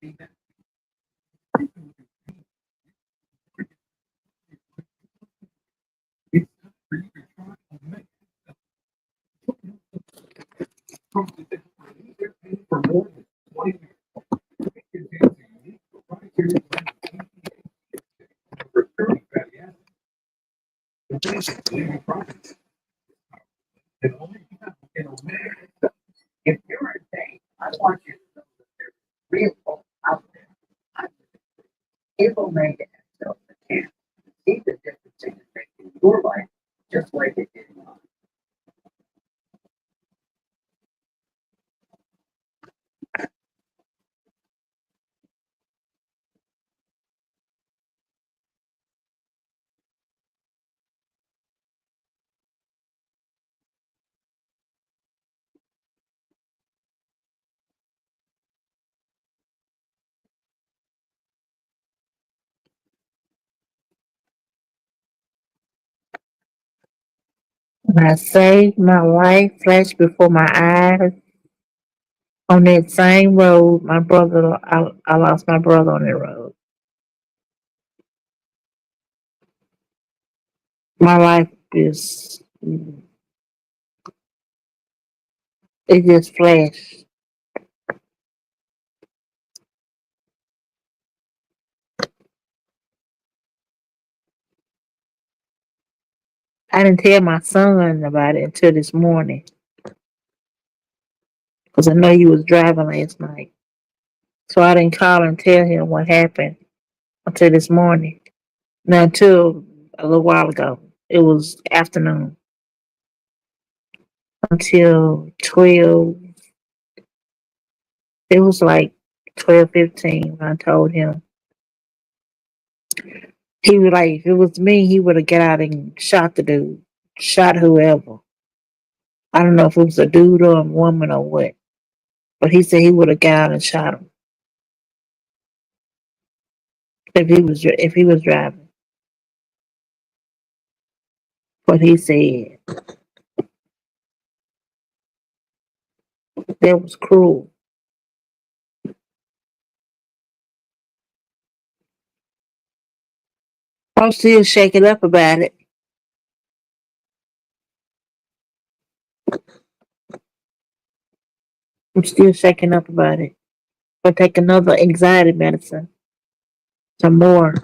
When I saved my life flashed before my eyes on that same road, I lost my brother on that road. My life is, it just flashed. I didn't tell my son about it until this morning because I know he was driving last night. So I didn't call and tell him what happened until this morning. Not until a little while ago. It was afternoon until 12. It was like 12:15 when I told him. He was like, if it was me, he would have got out and shot the dude, shot whoever. I don't know if it was a dude or a woman or what, but he said he would have got out and shot him if he was driving. But he said that was cruel. I'm still shaking up about it. I'm still shaking up about it. I'll take another anxiety medicine. Some more.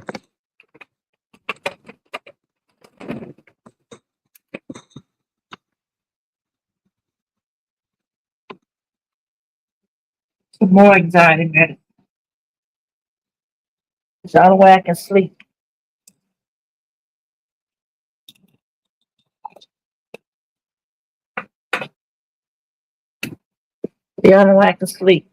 Some more anxiety medicine. It's the only way I can sleep. The only way I can sleep.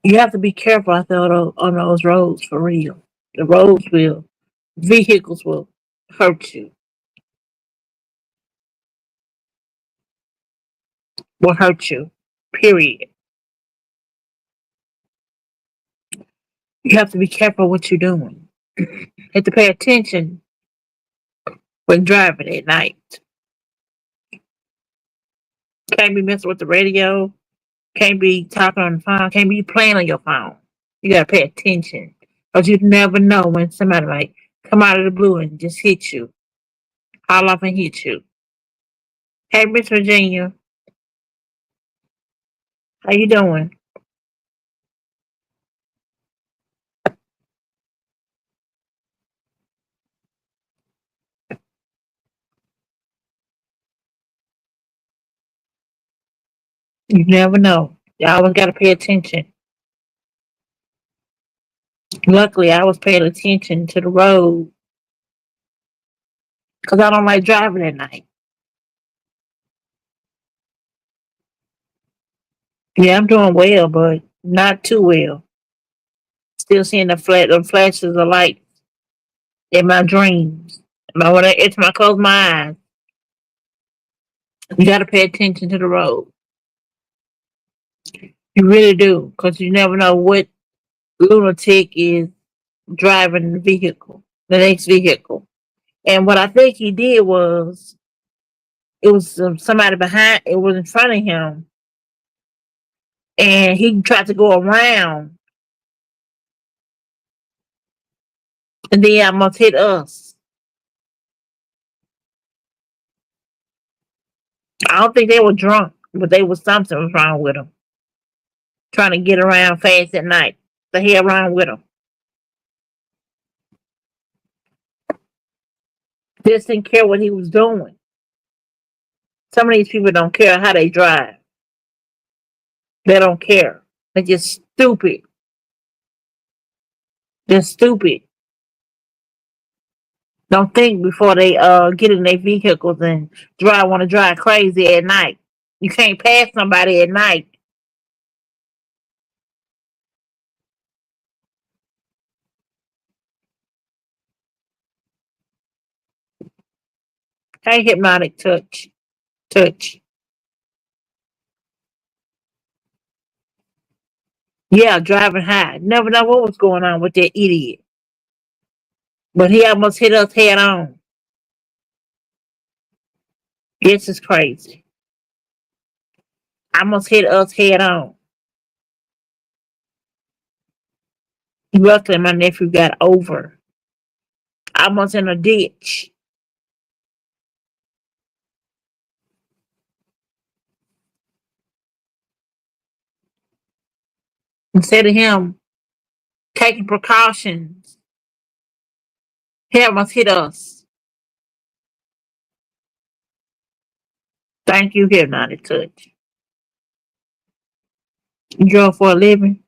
You have to be careful out there on those roads for real. The roads will, vehicles will hurt you, will hurt you, period. You have to be careful what you're doing. You have to pay attention when driving at night. Can't be messing with the radio, can't be talking on the phone, can't be playing on your phone. You gotta pay attention. Because you never know when somebody might come out of the blue and just hit you, haul off and hit you. Hey, Miss Virginia, how you doing? You never know. You always gotta pay attention. Luckily, I was paying attention to the road because I don't like driving at night. Yeah, I'm doing well, but not too well. Still seeing the flashes of light in my dreams. But when it's my close my eyes, you got to pay attention to the road. You really do, because you never know what lunatic is driving the vehicle, the next vehicle. And what I think he did was, it was somebody behind, it was in front of him, and he tried to go around, and then almost hit us. I don't think they were drunk, but they was something was wrong with them. Trying to get around fast at night. The hell wrong with them? Just didn't care what he was doing. Some of these people don't care how they drive. They don't care. They're just stupid. They're stupid. Don't think before they get in their vehicles and want to drive crazy at night. You can't pass somebody at night. Hey, hypnotic touch. Touch. Yeah, driving high. Never know what was going on with that idiot. But he almost hit us head on. This is crazy. Almost hit us head on. Luckily, my nephew got over. Almost in a ditch. Instead of him taking precautions, he almost hit us. Thank you, hypnotic touch. You drove for a living.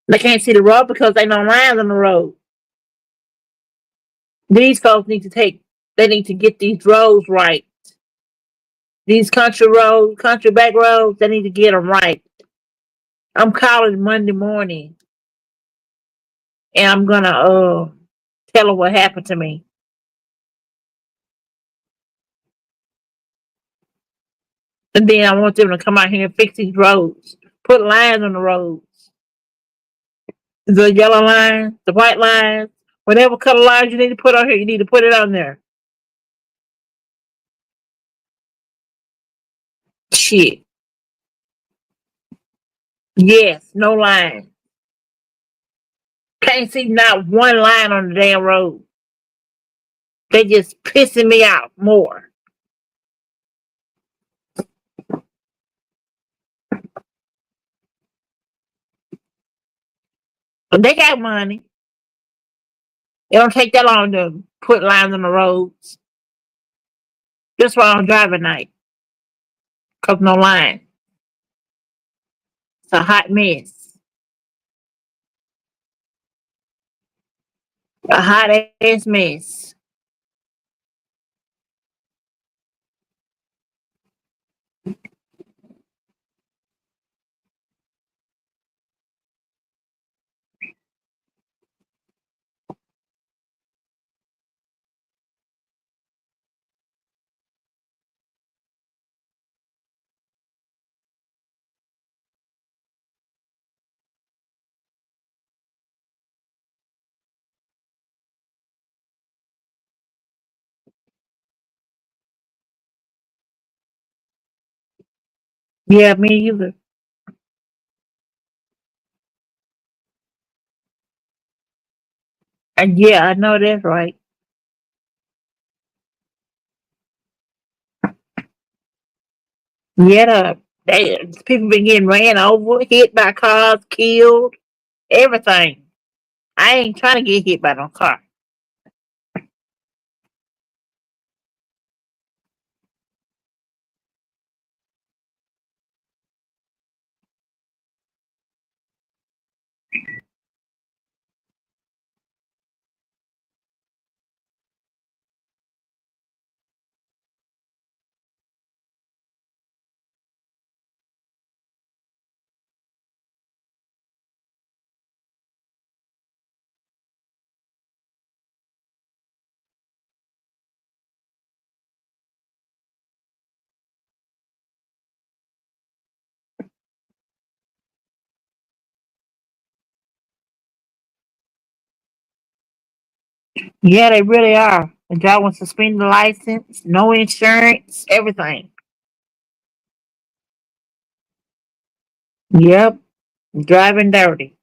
They can't see the road because they no lines on the road. These folks need to they need to get these roads right. These country roads, country back roads, they need to get them right. I'm calling Monday morning, and I'm gonna tell her what happened to me. And then I want them to come out here and fix these roads. Put lines on the roads. The yellow lines, the white lines, whatever color lines you need to put on here, you need to put it on there. Shit. Yes, no line. Can't see not one line on the damn road. They just pissing me out more. But they got money. It don't take that long to put lines on the roads. That's why I don't drive at night. Cause no line. It's a hot mess. A hot ass mess. Yeah, me either. And yeah, I know that's right. Yeah, people been getting ran over, hit by cars, killed, everything. I ain't trying to get hit by no car. Yeah, they really are. The job wants to suspend the license, no insurance, everything. Yep, driving dirty.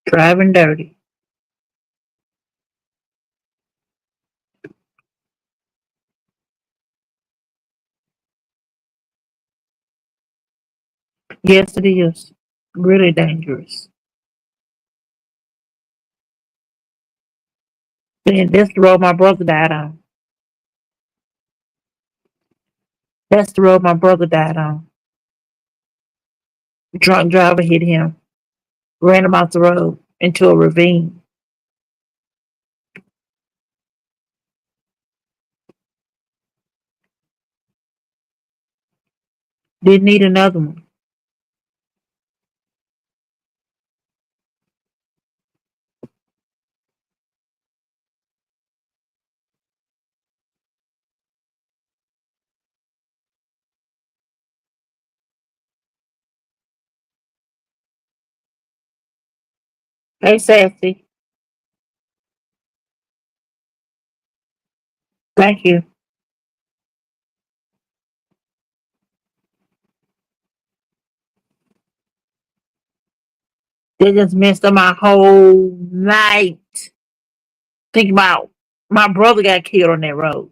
Driving dirty. Yes, it is. Really dangerous. Then that's the road my brother died on. That's the road my brother died on. Drunk driver hit him, ran him off the road into a ravine. Didn't need another one. Hey, Sassy. Thank you. They just messed up my whole night. Think about my brother got killed on that road.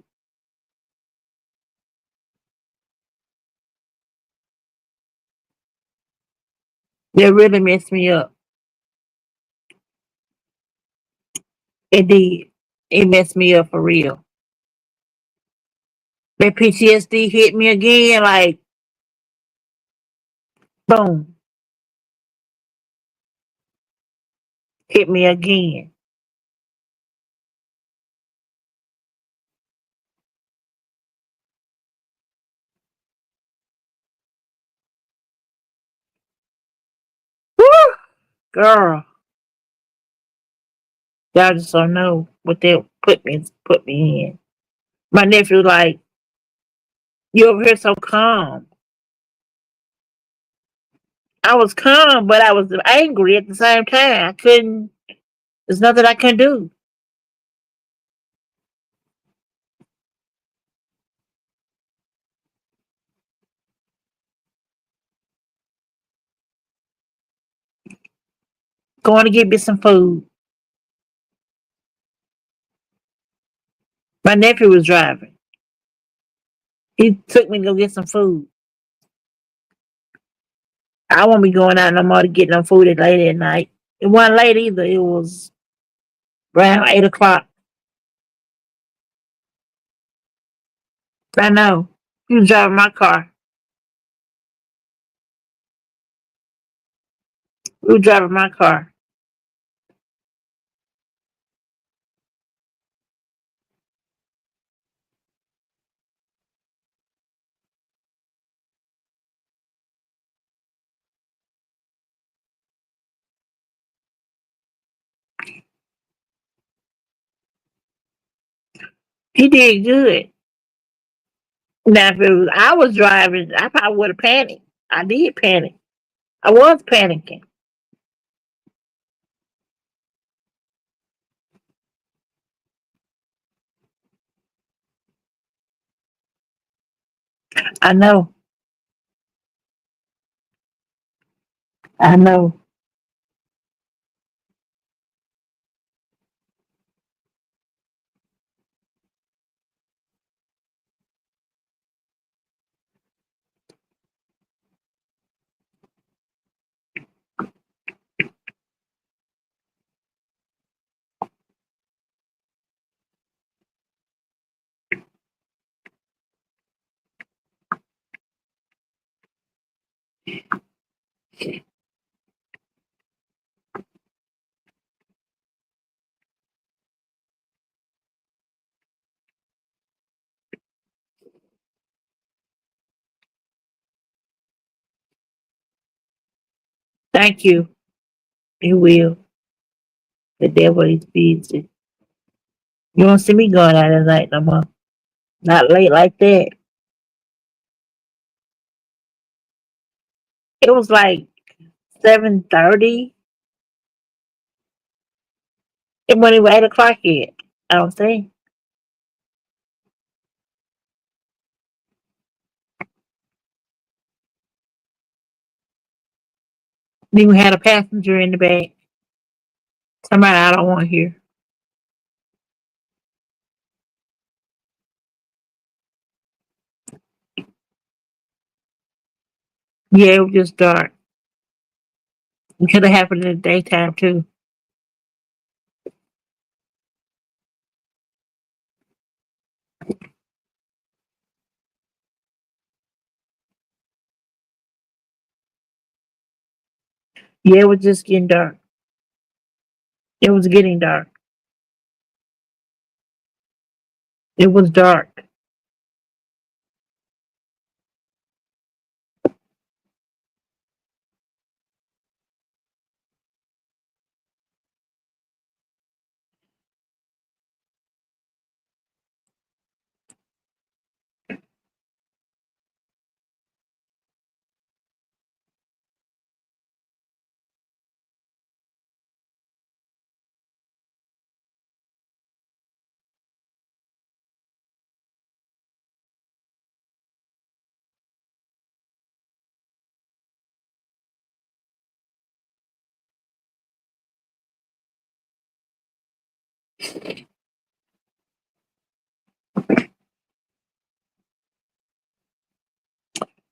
That really messed me up. It did. It messed me up for real. That PTSD hit me again, like boom, hit me again. Woo! Girl, y'all just don't know what they put me in. My nephew like, you over here so calm. I was calm, but I was angry at the same time. I couldn't. There's nothing I can do. Going to get me some food. My nephew was driving. He took me to go get some food. I won't be going out no more to get no food at late at night. It wasn't late either. It was around 8 o'clock. I know. He was driving my car. We were driving my car. He did good. Now, if it was I was driving, I probably would have panicked. I did panic. I was panicking. I know. I know. Thank you. You will. The devil is busy. You won't see me going out at night no more. Not late like that. It was like 7:30. It wasn't even 8 o'clock yet. I don't think. Then we had a passenger in the back. Somebody I don't want to hear. Yeah, it was just dark. It could have happened in the daytime too. Yeah, it was just getting dark. It was getting dark. It was dark.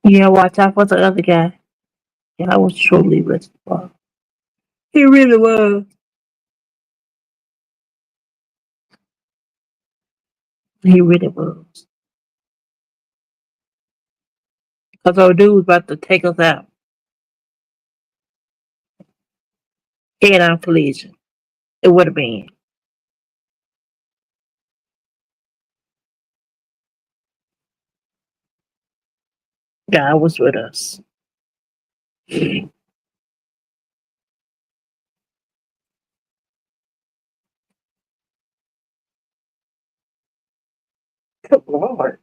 Yeah, watch out for the other guy. Yeah, I was truly responsible. He really was. He really was. Because old dude was about to take us out. Head on collision. It would have been. God was with us. Good Lord.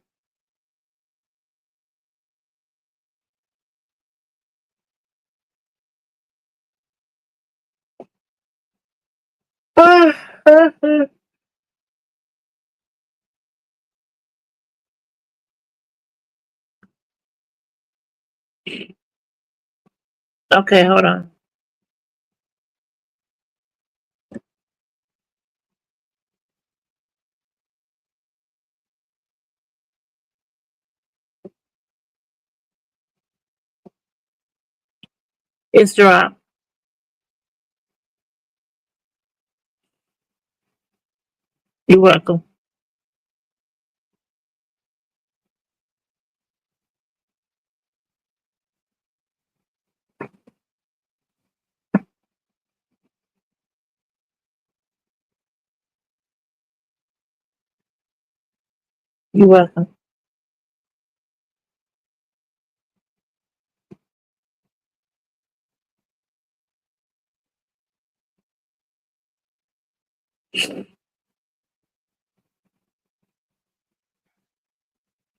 Okay, hold on. It's dropped. You're welcome. You're welcome.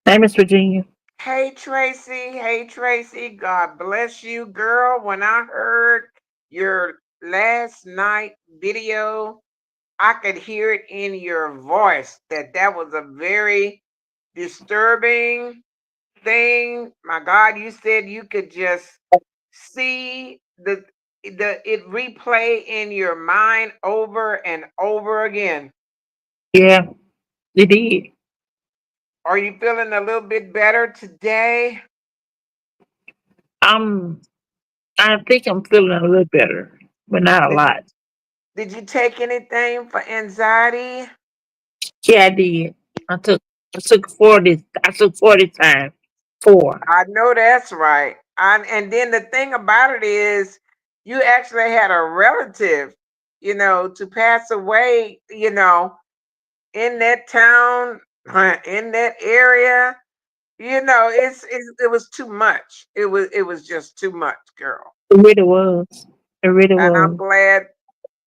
Hey, Miss Virginia. Hey Tracy, hey Tracy, God bless you, girl. When I heard your last night video, I could hear it in your voice that was a very disturbing thing. My God, you said you could just see the it replay in your mind over and over again. Yeah, it did. Are you feeling a little bit better today? I'm. I think I'm feeling a little better, but not a Did you lot. did you take anything for anxiety? Yeah, I did. I took. I took 40. I took 40 times. Four. I know that's right. And then the thing about it is, you actually had a relative, to pass away, in that town, in that area. It was too much. It was just too much, girl. It really was. It really And I'm was. glad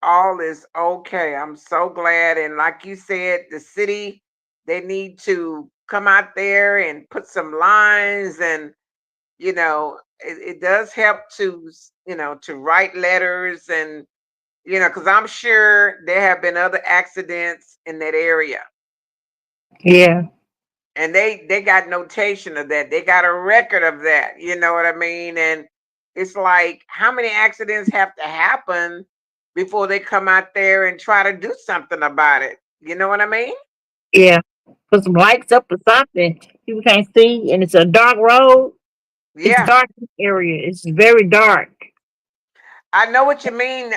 all is okay. I'm so glad. And like you said, the city, they need to come out there and put some lines and, you know, it does help to, to write letters and, because I'm sure there have been other accidents in that area. Yeah. And they got notation of that. They got a record of that. You know what I mean? And it's like, how many accidents have to happen before they come out there and try to do something about it? You know what I mean? Yeah. Put some lights up or something. People can't see, and it's a dark road. It's Yeah. dark in the area. It's very dark. I know what you mean.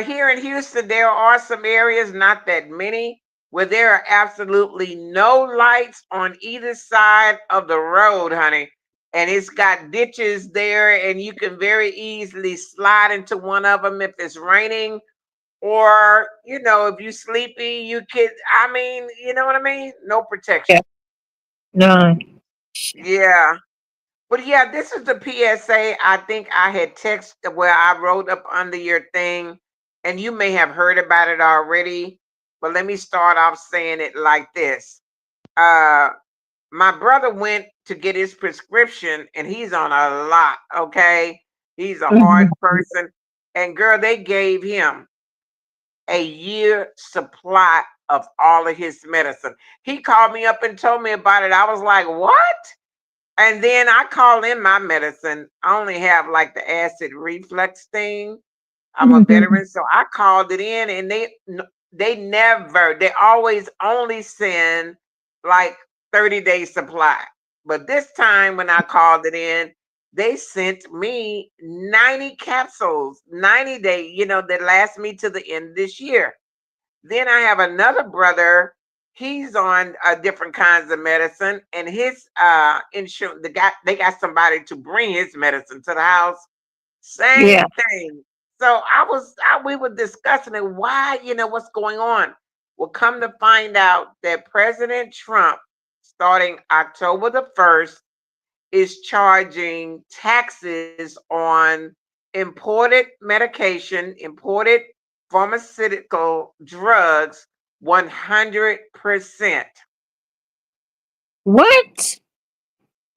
Here in Houston, there are some areas, not that many, where there are absolutely no lights on either side of the road, honey. And it's got ditches there, and you can very easily slide into one of them if it's raining, or if you're sleepy, you could. I mean, you know what I mean? No Yeah. protection. None. Yeah. But yeah, this is the PSA. I think I had texted where I wrote up under your thing, and you may have heard about it already. But let me start off saying it like this. Uh, my brother went to get his prescription, and he's on a lot. Okay, he's a hard Mhm. person, and girl, they gave him a year supply of all of his medicine. He called me up and told me about it. I was like, "What?" And then I call in my medicine. I only have like the acid reflux thing. I'm a Mhm. veteran, so I called it in, and they always only send like 30-day supply. But this time when I called it in, they sent me 90 capsules, 90-day, that last me to the end of this year. Then I have another brother. He's on different kinds of medicine, and his insurance. They got somebody to bring his medicine to the house. Yeah. Same thing. So we were discussing it. Why, what's going on? Well, come to find out that President Trump, starting October the 1st, is charging taxes on imported medication, imported pharmaceutical drugs 100%. What?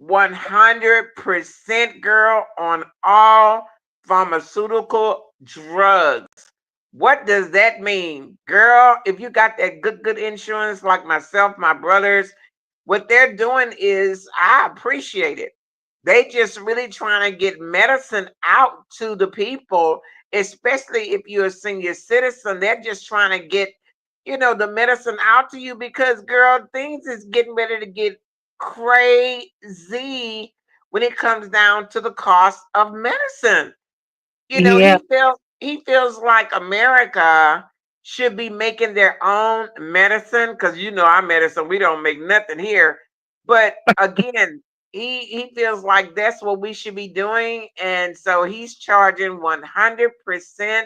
100%, girl, on all pharmaceutical drugs. What does that mean? Girl, if you got that good insurance like myself, my brothers, what they're doing is, I appreciate it. They just really trying to get medicine out to the people, especially if you're a senior citizen. They're just trying to get, the medicine out to you because, girl, things is getting ready to get crazy when it comes down to the cost of medicine. Yeah. He feels like America should be making their own medicine, because our medicine, we don't make nothing here. But again, he feels like that's what we should be doing, and so he's charging 100%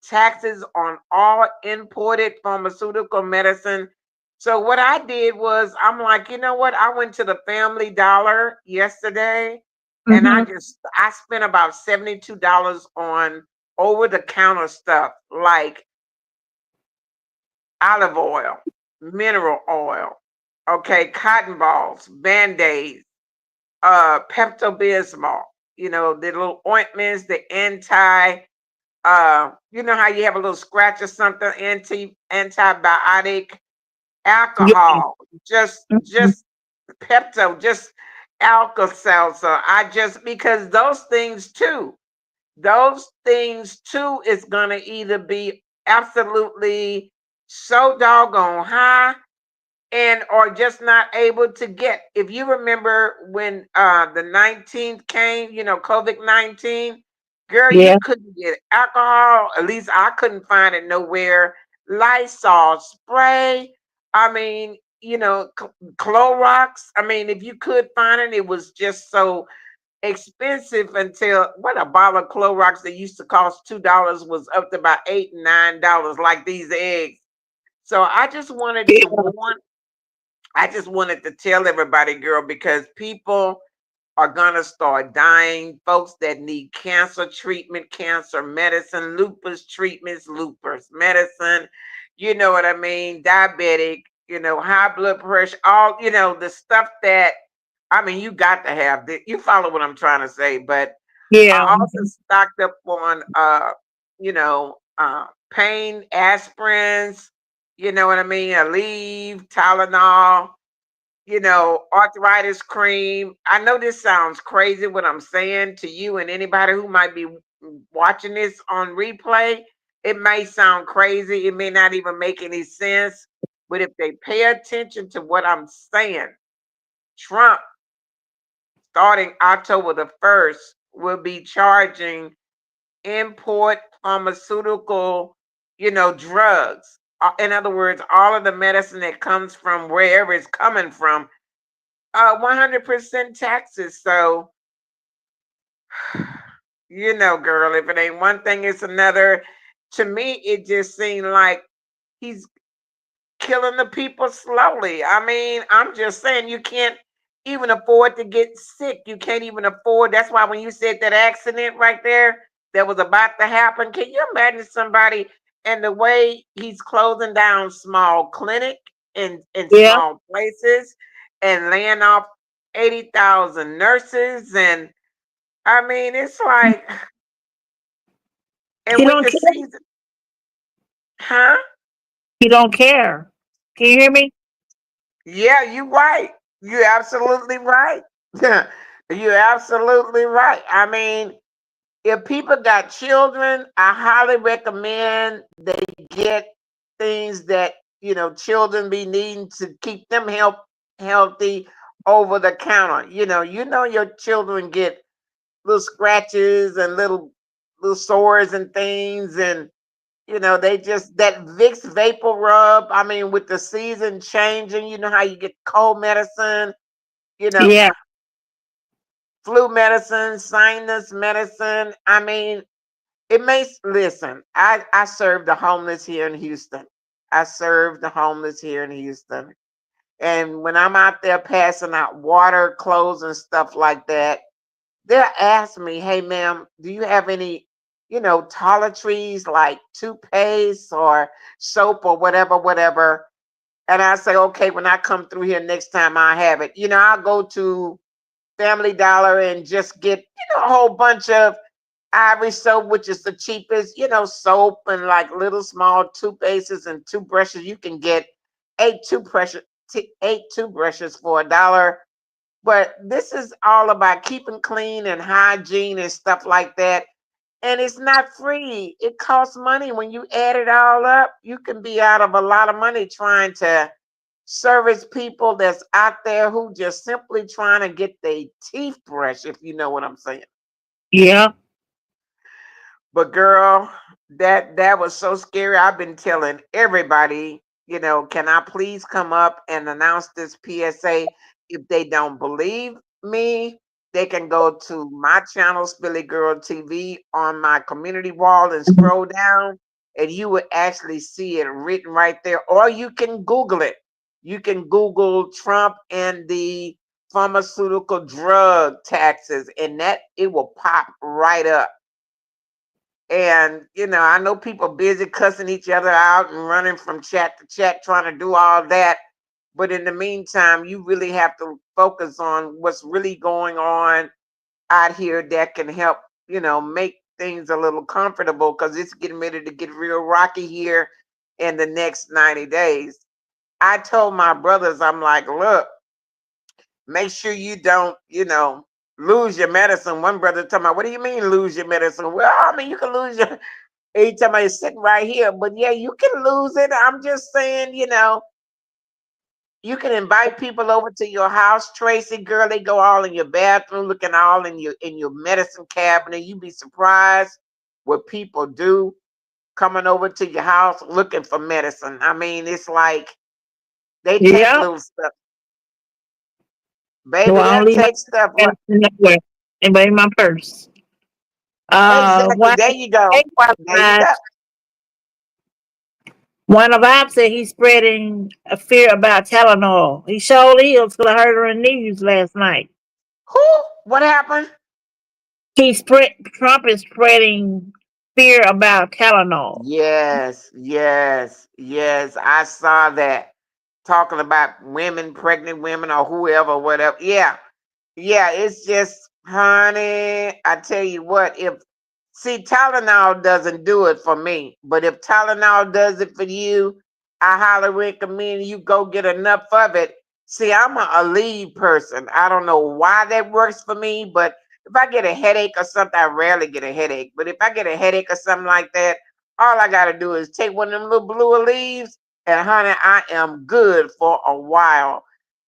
taxes on all imported pharmaceutical medicine. So what I did was, I'm like, you know what? I went to the Family Dollar yesterday, and Mhm. I spent about $72 on over the counter stuff like olive oil, mineral oil, okay, cotton balls, band-aids, Pepto Bismol, the little ointments, the how you have a little scratch or something, antibiotic, Yeah. alcohol, just Mhm. just Pepto, just Alka-Seltzer. I just, because those things too is gonna either be absolutely so doggone high, and or just not able to get. If you remember when the 19th came, COVID-19, girl, you Yeah. couldn't get alcohol. At least I couldn't find it nowhere. Lysol spray. I mean, Clorox. I mean, if you could find it, it was just so expensive, until what, a bottle of Clorox that used to cost $2 was up to about $8 and $9, like these eggs. So I just wanted to tell everybody, girl, because people are gonna start dying. Folks that need cancer treatment, cancer medicine, lupus treatments, lupus medicine. You know what I mean? Diabetic, high blood pressure, all, the stuff that, I mean, you got to have. You follow what I'm trying to say, but Yeah. I also stocked up on you know, pain aspirins, you know what I mean, Aleve, Tylenol, you know, arthritis cream. I know this sounds crazy what I'm saying to you and anybody who might be watching this on replay. It may sound crazy. It may not even make any sense. But if they pay attention to what I'm saying, Trump, starting October the 1st, will be charging import pharmaceutical, you know, drugs. In other words, all of the medicine that comes from wherever it's coming from, 100% taxes. So, you know, girl, if it ain't one thing, it's another. To me, it just seemed like he's killing the people slowly. I mean, I'm just saying you can't even afford to get sick. You can't even afford. That's why when you said that accident right there that was about to happen, can you imagine somebody and the way he's closing down small clinic in Yeah. small places and laying off 80,000 nurses and I mean, it's like, and He with don't the care. season, huh? He don't care. Can you hear me? Yeah, you right. You're absolutely right. You're absolutely right. I mean, if people got children, I highly recommend they get things that children be needing to keep them healthy over the counter. Your children get little scratches and little sores and things, and they just that Vicks vapor rub. I mean, with the season changing, you know how you get cold medicine, you know, Yeah. flu medicine, sinus medicine. I mean, it makes listen. I serve the homeless here in Houston. I serve the homeless here in Houston, and when I'm out there passing out water, clothes, and stuff like that, they'll ask me, "Hey, ma'am, do you have any, toiletries like toothpaste or soap or whatever, whatever?" And I say, "Okay, when I come through here next time, I have it." I'll go to Family Dollar and just get, a whole bunch of Ivory soap, which is the cheapest, soap and like little small toothpastes and toothbrushes. You can get eight toothbrushes, eight toothbrushes for $1. But this is all about keeping clean and hygiene and stuff like that. And it's not free. It costs money. When you add it all up, you can be out of a lot of money trying to service people that's out there who just simply trying to get their teeth brushed, if you know what I'm saying. Yeah. But girl, that was so scary. I've been telling everybody, can I please come up and announce this PSA? If they don't believe me, they can go to my channel, Spilly Girl TV, on my community wall and scroll down, and you would actually see it written right there. Or you can Google it. You can Google Trump and the pharmaceutical drug taxes, and that it will pop right up. And I know people busy cussing each other out and running from chat to chat trying to do all that. But in the meantime, you really have to focus on what's really going on out here that can help, make things a little comfortable because it's getting ready to get real rocky here in the next 90 days. I told my brothers, I'm like, look, make sure you don't, lose your medicine. One brother told me, what do you mean lose your medicine? Well, I mean, you can lose your anytime I sitting right here. But yeah, you can lose it. I'm just saying, you can invite people over to your house, Tracy. Girl, they go all in your bathroom, looking all in your medicine cabinet. You'd be surprised what people do coming over to your house looking for medicine. I mean, it's like they take Yeah. little stuff. No, Baby, I don't they'll leave my take stuff like medicine nowhere. Anybody in my purse. exactly. Why? There you go. There you go. One of them said he's spreading a fear about Tylenol. He surely is because I heard her in the news last night. Who? What happened? Trump is spreading fear about Tylenol. Yes, yes, yes. I saw that talking about women, pregnant women, or whoever, whatever. Yeah, yeah. It's just Honey, I tell you what, if see Tylenol doesn't do it for me, but if Tylenol does it for you, I highly recommend you go get enough of it. See, I'm a lead person. I don't know why that works for me, but if I get a headache or something, I rarely get a headache. But if I get a headache or something like that, all I gotta do is take one of them little blue leaves, and honey, I am good for a while.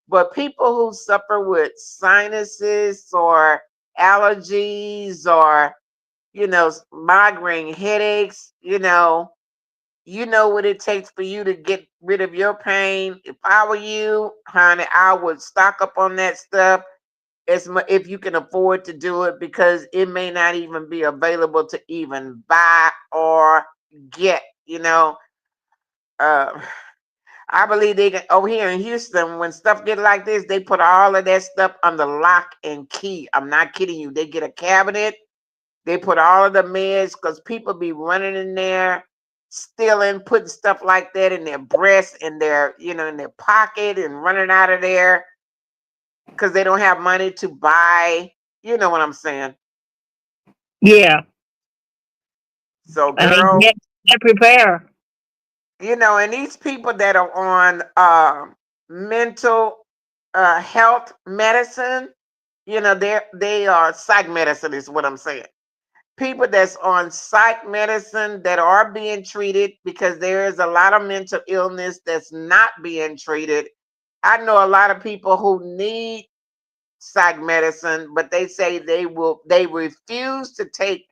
But people who suffer with sinuses or allergies or migraine headaches, you know what it takes for you to get rid of your pain. If I were you, honey, I would stock up on that stuff if you can afford to do it, because it may not even be available to even buy or get. Uh, I believe they can over here in Houston, when stuff get like this, they put all of that stuff under lock and key. I'm not kidding you. They get a cabinet, they put all of the meds, because people be running in there, stealing, putting stuff like that in their breast, in their pocket, and running out of there because they don't have money to buy. You know what I'm saying? Yeah. So, I mean, girl, get prepare. and these people that are on mental health medicine, they are psych medicine is what I'm saying. People that's on psych medicine that are being treated, because there is a lot of mental illness that's not being treated. I know a lot of people who need psych medicine, but they say they refuse to take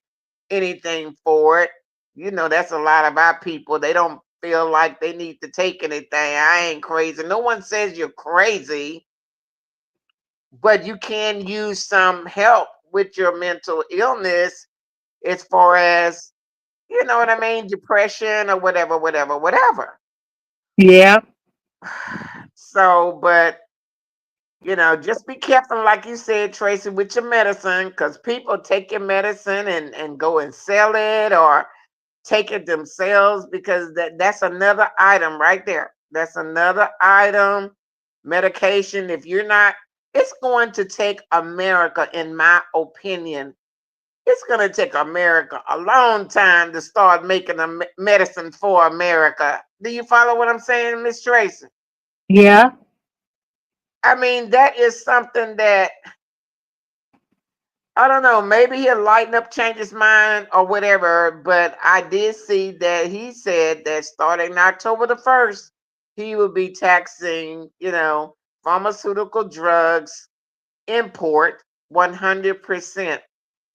anything for it. That's a lot of our people. They don't feel like they need to take anything. I ain't crazy. No one says you're crazy, but you can use some help with your mental illness, as far as, you know what I mean, depression or whatever, whatever, whatever. Yeah. So, but just be careful, like you said, Tracy, with your medicine, because people take your medicine and go and sell it or take it themselves, because that's another item right there. That's another item, medication. If you're not, it's going to take America, in my opinion, it's going to take America a long time to start making a medicine for America. Do you follow what I'm saying, Miss Tracy? Yeah. I mean, that is something that, I don't know, maybe he'll lighten up, change his mind or whatever. But I did see that he said that starting October the 1st, he will be taxing, pharmaceutical drugs import 100%.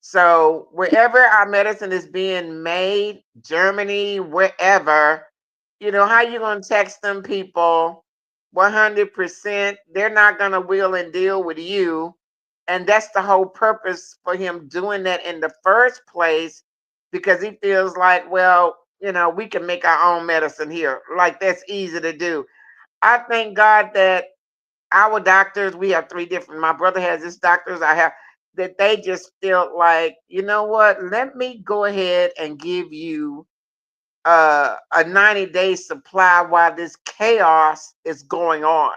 So wherever our medicine is being made, Germany, wherever, how you gonna tax them people 100%? They're not gonna wheel and deal with you. And that's the whole purpose for him doing that in the first place, because he feels like, well, we can make our own medicine here. Like, that's easy to do. I thank God that our doctors, we have three different, my brother has his doctors, I have, that they just felt like, you know what, let me go ahead and give you a 90-day supply while this chaos is going on.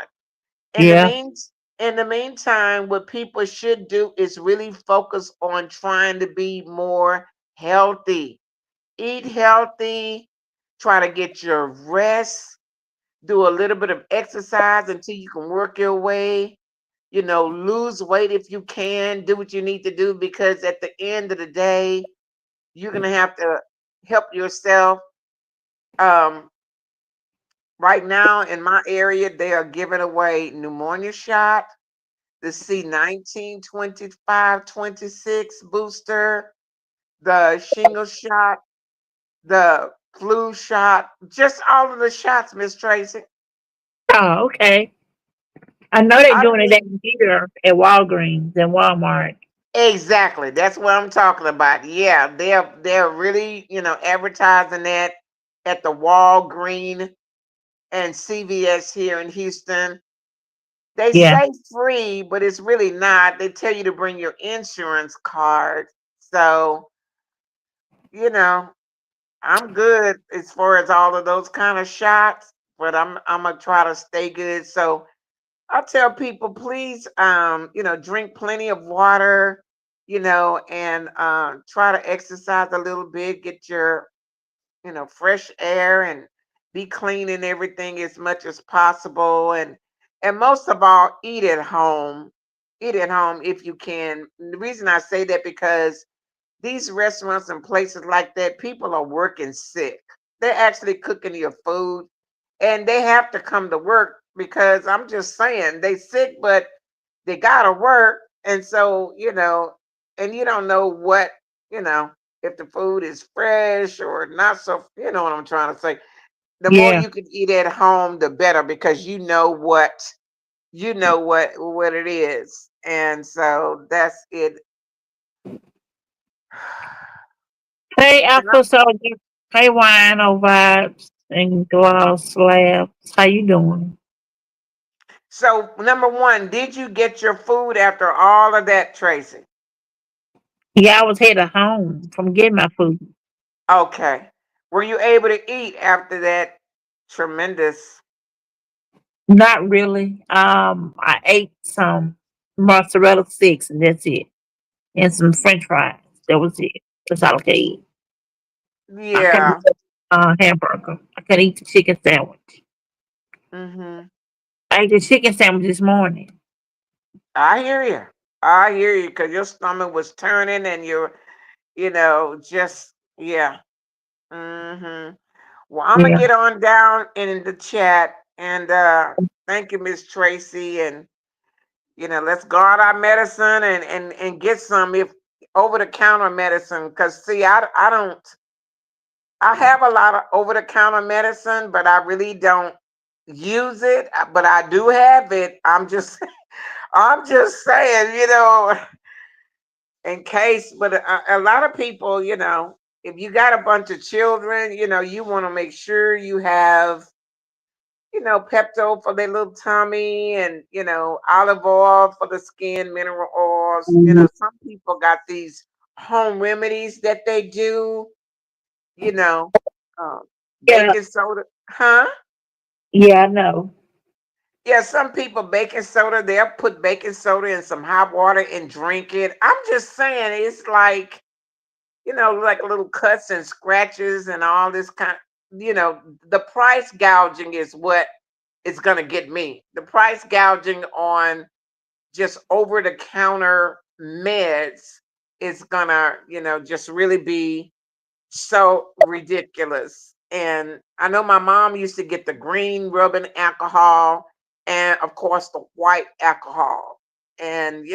In the Yeah. mean in the meantime, what people should do is really focus on trying to be more healthy. Eat healthy, try to get your rest, do a little bit of exercise until you can work your way, lose weight if you can, do what you need to do, because at the end of the day, you're going to have to help yourself. Um, right now in my area, they are giving away pneumonia shot, the C19 25-26 booster, the shingle shot, the flu shot, just all of the shots, Miss Tracy. Oh, okay. I know they're I doing it think down here at Walgreens and Walmart. exactly that's what I'm talking about. Yeah, they're really, advertising that at the Walgreen and CVS here in Houston. They Yeah. say free, but it's really not. They tell you to bring your insurance card. So, you know, I'm good as far as all of those kind of shots, but I'm gonna try to stay good. So I tell people, please, drink plenty of water. and try to exercise a little bit, get your, fresh air and be cleaning everything as much as possible, and most of all, eat at home. Eat at home if you can. The reason I say that because these restaurants and places like that, people are working sick. They're actually cooking your food and they have to come to work because I'm just saying they sick, but they gotta work. And so, and you don't know what, you know, if the food is fresh or not so, you know what I'm trying to say. The more Yeah. you can eat at home, the better because you know what it is. And so that's it. Hey, And I'm Alpha Soldier. Hey, Wino Vibes and Gloss Slabs. How you doing? So, number one, did you get your food after all of that, Tracy? Yeah, I was headed home from getting my food. Okay. Were you able to eat after that tremendous? Not really. I ate some mozzarella sticks and that's it, and some French fries. That was it. That's all I could eat. I couldn't eat Yeah. the hamburger. I couldn't eat the chicken sandwich. Mhm. I ate the chicken sandwich this morning. I hear you. I hear you because your stomach was turning and just yeah. Mhm. Well, I'm gonna Yeah. get on down in the chat and thank you, Miss Tracy, and let's guard our medicine and get some if over the counter medicine. Cause see, I don't. I have a lot of over the counter medicine, but I really don't use it. But I do have it. I'm just saying, in case. But a lot of people, if you got a bunch of children, you want to make sure you have Pepto for their little tummy and, olive oil for the skin, mineral oils. Mhm. Some people got these home remedies that they do, you know, uh, Yeah. baking soda. Huh? Yeah, I know. Yeah, some people baking soda, they'll put baking soda in some hot water and drink it. I'm just saying it's like, like little cuts and scratches and all this the price gouging is what is going to get me. The price gouging on just over the counter meds is going to, just really be so ridiculous. And I know my mom used to get the green rubbing alcohol and, of course, the white alcohol. And,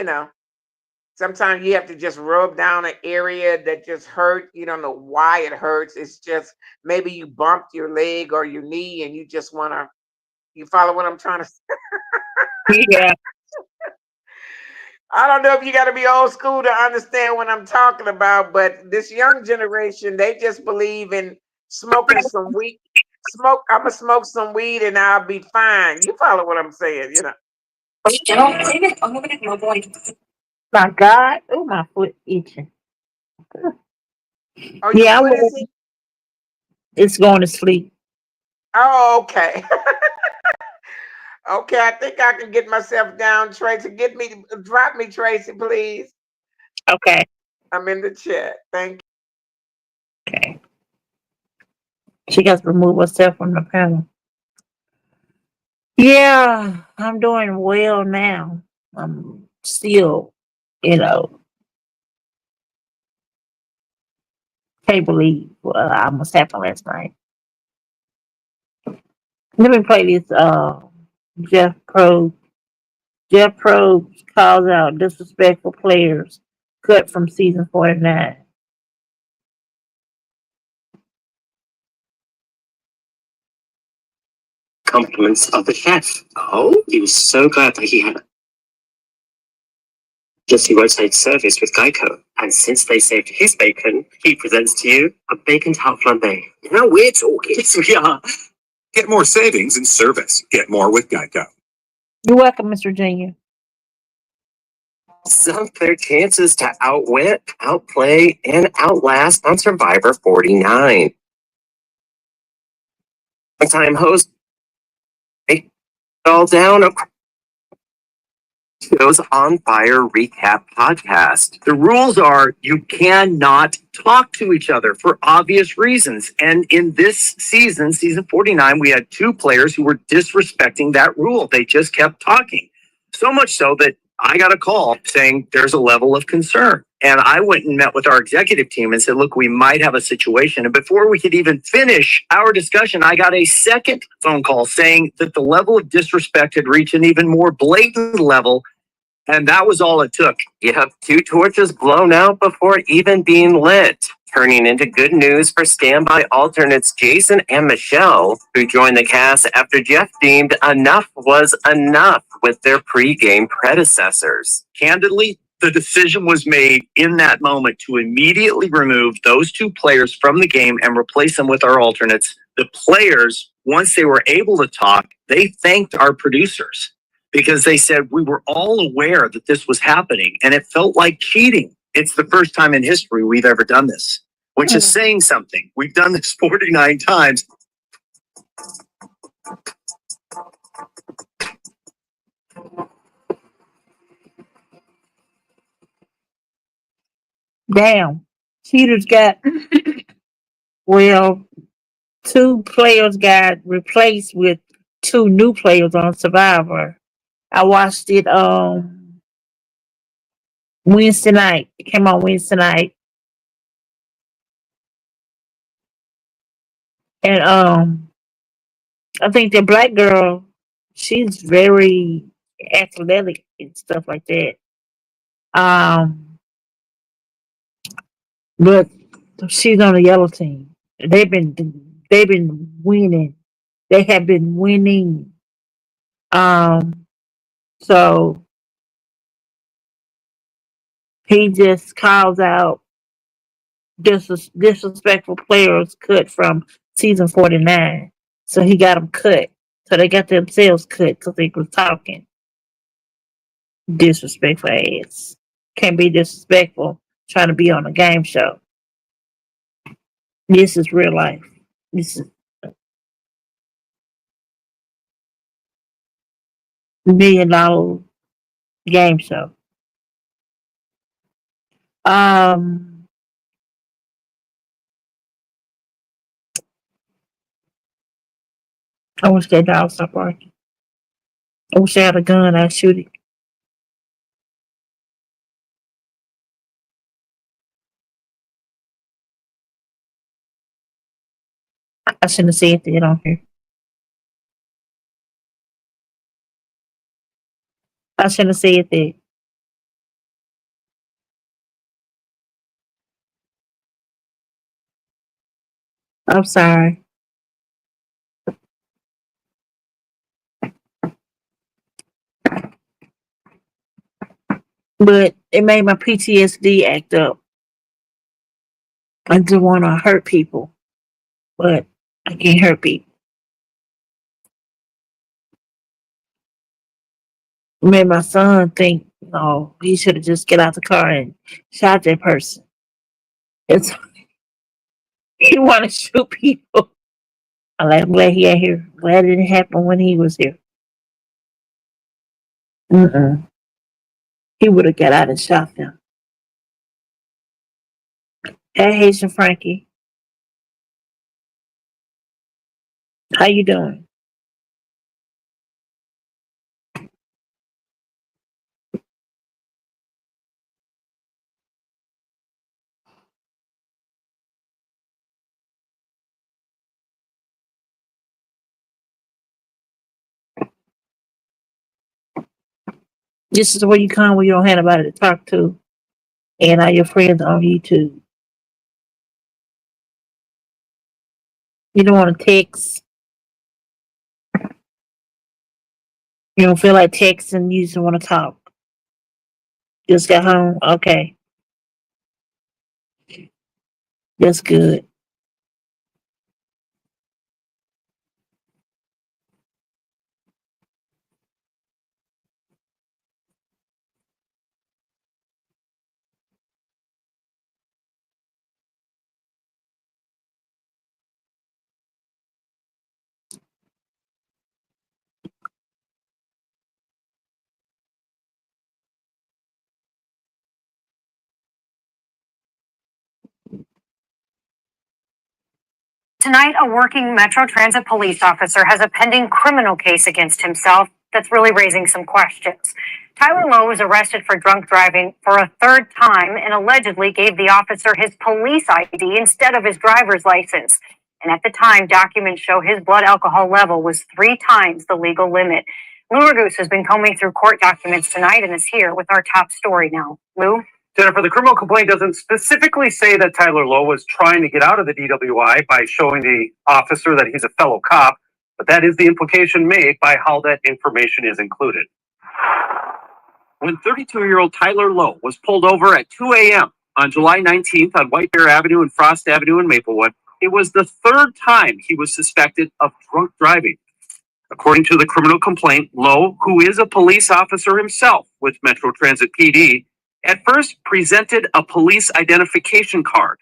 sometimes you have to just rub down an area that just hurt. You don't know why it hurts. It's just maybe you bumped your leg or your knee and you just want to, you follow what I'm trying to say? Yeah. I don't know if you got to be old school to understand what I'm talking about, but this young generation, they just believe in smoking some weed. I'm gonna smoke some weed and I'll be fine. You follow what I'm saying? My God. Oh, my foot itching. Oh, your Yeah, foot is it? it's going to sleep. Oh, okay. Okay, I think I can get myself down, Tracy. Drop me, Tracy, please. Okay. I'm in the chat. Thank Okay. She got to remove herself from the panel. Yeah, I'm doing well now. I'm still, you know, can't believe what almost happened last night. Let me play this Jeff Pro. Jeff Probst calls out disrespectful players cut from season 49. Compliments of the chef. Oh, he was so glad that he had just roadside service with Geico. And since they saved his bacon, he presents to you a bacon tout flambe. Now we're talking. Yes, we are. Get more savings and service. Get more with Geico. You're welcome, Mr. Junior. Some their chances to outwit, outplay, and outlast on Survivor 49. One time host, they all down Show's On Fire Recap Podcast. The rules are you cannot talk to each other for obvious reasons. And in this season, season 49, we had two players who were disrespecting that rule. They just kept talking. So much so that I got a call saying there's a level of concern. And I went and met with our executive team and said, look, we might have a situation. And before we could even finish our discussion, I got a second phone call saying that the level of disrespect had reached an even more blatant level. And that was all it took. You have two torches blown out before even being lit, turning into good news for standby alternates Jason and Michelle, who joined the cast after Jeff deemed enough was enough with their pre-game predecessors. Candidly, the decision was made in that moment to immediately remove those two players from the game and replace them with our alternates. The players, once they were able to talk, they thanked our producers, because they said we were all aware that this was happening and it felt like cheating. It's the first time in history we've ever done this, which is saying something. We've done this 49 times. Damn. Cheaters got, well, two players got replaced with two new players on Survivor. I watched it Wednesday night. It came on Wednesday night. And I think the black girl, she's very athletic and stuff like that. Um but she's on the yellow team. They've been winning. They have been winning. Um so he just calls out disrespectful players cut from season 49. So he got them cut. So they got themselves cut because they was talking. Disrespectful ass. Can't be disrespectful trying to be on a game show. This is real life. This is $1 million game show. Um, I wish that dog stopped barking. I wish I had a gun. I'd shoot it. I shouldn't have said that on here. I shouldn't have said that. I'm sorry. But it made my PTSD act up. I just want to hurt people, but I can't hurt people. It made my son think, no, he should have just get out the car and shot that person. It's he want to shoot people. I'm glad he ain't here. Glad it didn't happen when he was here. Mm-mm. He would have got out and shot them. Hey, Haitian Frankie, how you doing? This is where you come when you don't have nobody to talk to, and all your friends on YouTube. You don't want to text. You don't feel like texting. You just want to talk. Just got home. Okay, that's good. Tonight, a working Metro Transit police officer has a pending criminal case against himself that's really raising some questions. Tyler Lowe was arrested for drunk driving for a third time and allegedly gave the officer his police ID instead of his driver's license. And at the time, documents show his blood alcohol level was 3 times the legal limit. Lou Raguse has been combing through court documents tonight and is here with our top story now. Lou? Jennifer, the criminal complaint doesn't specifically say that Tyler Lowe was trying to get out of the DWI by showing the officer that he's a fellow cop, but that is the implication made by how that information is included. When 32-year-old Tyler Lowe was pulled over at 2 a.m. on July 19th on White Bear Avenue and Frost Avenue in Maplewood, it was the third time he was suspected of drunk driving. According to the criminal complaint, Lowe, who is a police officer himself with Metro Transit PD, at first presented a police identification card.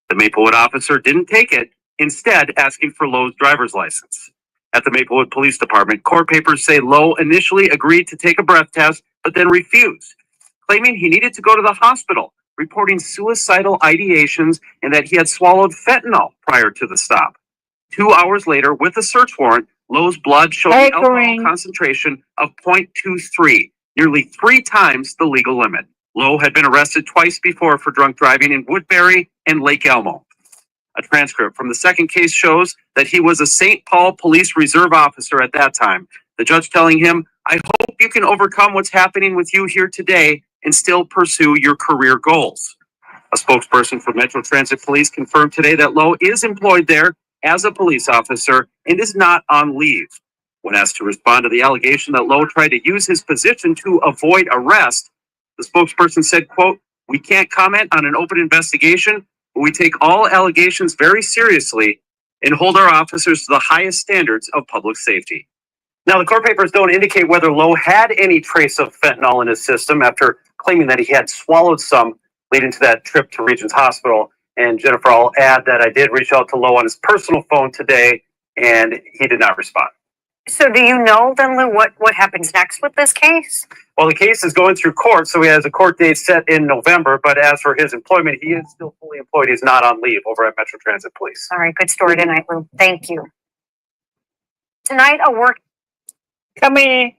The Maplewood officer didn't take it, instead asking for Lowe's driver's license. At the Maplewood Police Department, court papers say Lowe initially agreed to take a breath test, but then refused, claiming he needed to go to the hospital, reporting suicidal ideations and that he had swallowed fentanyl prior to the stop. 2 hours later, with a search warrant, Lowe's blood showed an alcohol concentration of 0.23, nearly 3 times the legal limit. Lowe had been arrested twice before for drunk driving in Woodbury and Lake Elmo. A transcript from the second case shows that he was a St. Paul Police Reserve officer at that time. The judge telling him, "I hope you can overcome what's happening with you here today and still pursue your career goals." A spokesperson for Metro Transit Police confirmed today that Lowe is employed there as a police officer and is not on leave. When asked to respond to the allegation that Lowe tried to use his position to avoid arrest, the spokesperson said, quote, "We can't comment on an open investigation, but we take all allegations very seriously and hold our officers to the highest standards of public safety." Now, the court papers don't indicate whether Lowe had any trace of fentanyl in his system after claiming that he had swallowed some leading to that trip to Regents Hospital. And Jennifer, I'll add that I did reach out to Lowe on his personal phone today, and he did not respond. So do you know then, Lou, what happens next with this case? Well, the case is going through court, so he has a court date set in November. But as for his employment, he is still fully employed. He's not on leave over at Metro Transit Police. All right, good story tonight, Lou. Thank you. Tonight, a work. Come in.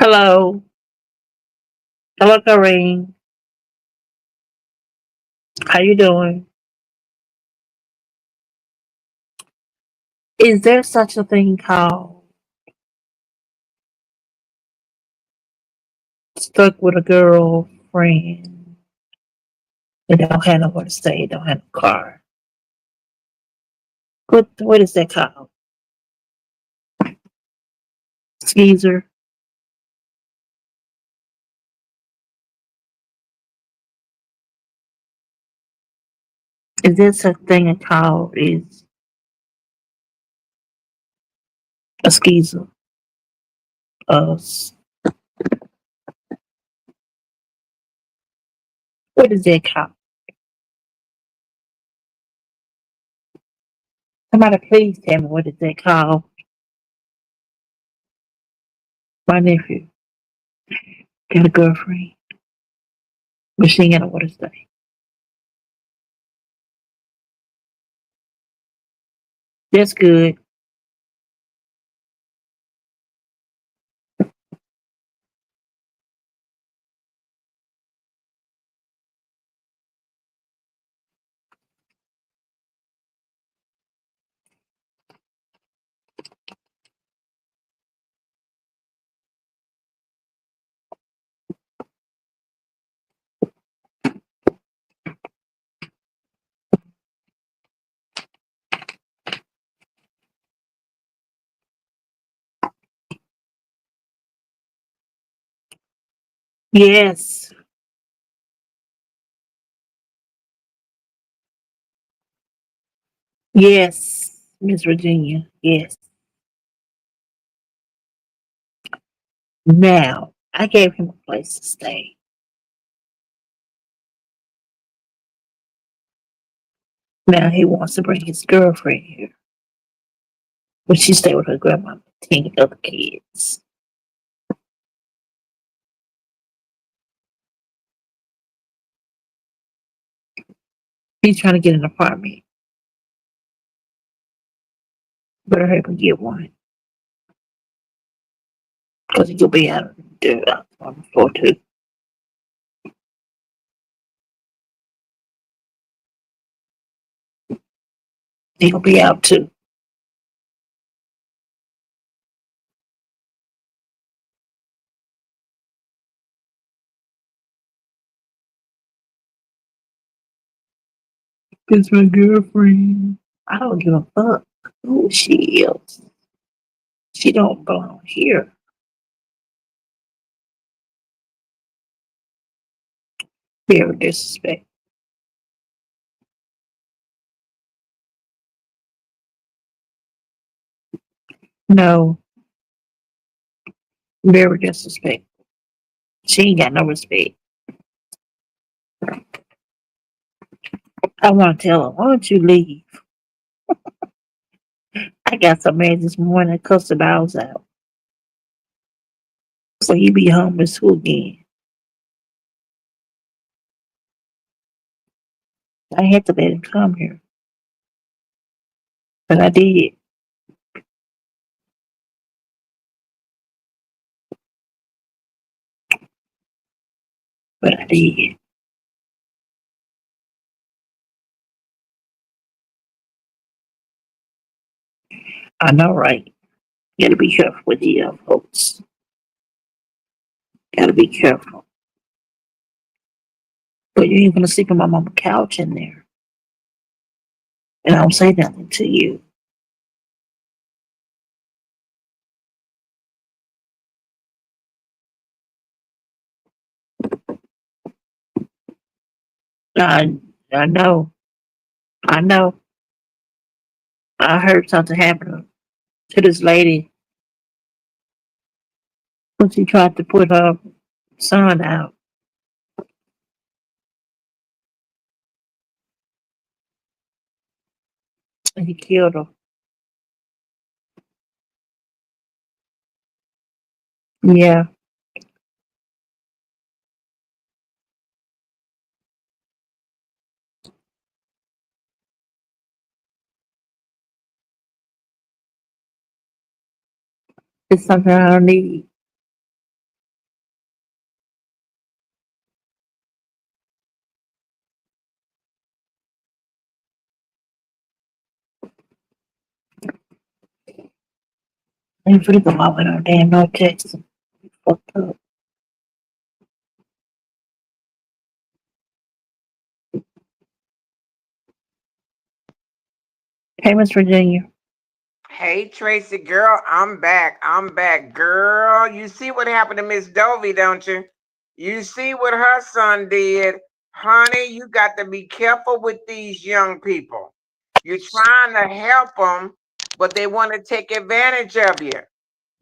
Hello. Hello, Kareem. How you doing? Is there such a thing called stuck with a girlfriend that don't have nowhere to stay, don't have a car? What is that called? Skeezer? Is there such thing called is a skeezer? What is that called? Somebody please tell me what is that called? My nephew got a girlfriend, but she ain't got nowhere to stay. That's good. Yes. Yes, Miss Virginia. Yes. Now, I gave him a place to stay. Now he wants to bring his girlfriend here, but she stay with her grandma, 10 other kids. He's trying to get an apartment. Better help him get one, because he'll be out there on the floor too. He'll be out too. It's my girlfriend. I don't give a fuck who she is. She don't belong here. Very disrespectful. No, very disrespectful. She ain't got no respect. I want to tell her, why don't you leave? I got so mad this morning, I cussed the dogs out. So he be homeless too again. I had to let him come here, but I did. But I did. I know, right? You gotta be careful with the folks. Gotta be careful. But you ain't gonna sleep on my mama's couch in there, and I don't say nothing to you. I I know. I know. I heard something happen to this lady when she tried to put her son out, and he killed her. Yeah, it's something I don't need. You finna come out with no damn no text. Fucked up. Hey, Miss Virginia. Hey Tracy, girl, I'm back. I'm back, girl. You see what happened to Miss Dovey, don't you? You see what her son did, honey. You got to be careful with these young people. You're trying to help them, but they want to take advantage of you.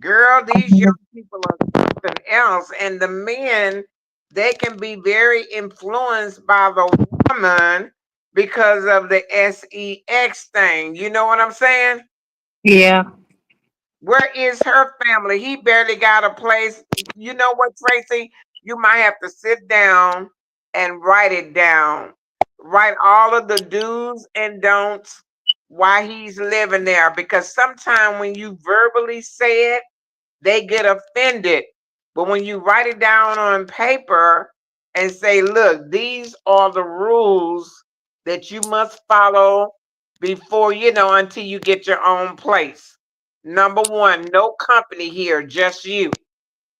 Girl, these young people are something else. And the men, they can be very influenced by the woman because of the sex thing. You know what I'm saying? Yeah. Where is her family? He barely got a place. You know what, Tracy? You might have to sit down and write it down. Write all of the do's and don'ts why he's living there. Because sometimes when you verbally say it, they get offended. But when you write it down on paper and say, look, these are the rules that you must follow before, until you get your own place. Number one, no company here, just you.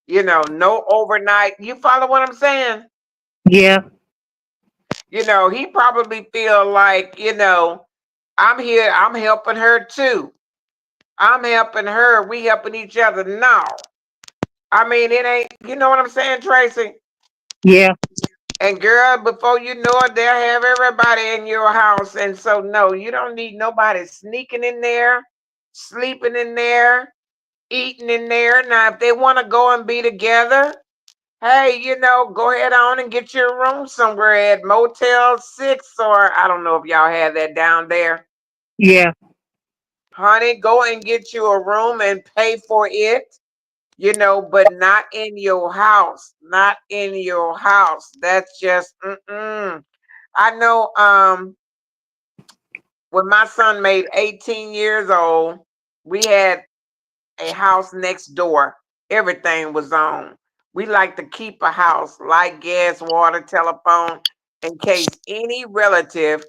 No overnight. You follow what I'm saying? Yeah. He probably feel like, I'm here, I'm helping her too. I'm helping her, we helping each other. No. I mean, it ain't, you know what I'm saying, Tracy? Yeah. And girl, before you know it, they'll have everybody in your house. And so, no, you don't need nobody sneaking in there, sleeping in there, eating in there. Now, if they want to go and be together, hey, go ahead on and get your room somewhere at Motel 6, or I don't know if y'all have that down there. Yeah. Honey, go and get you a room and pay for it. But not in your house. Not in your house. That's just I know when my son made 18 years old, we had a house next door. Everything was on. We like to keep a house, light, gas, water, telephone, in case any relative,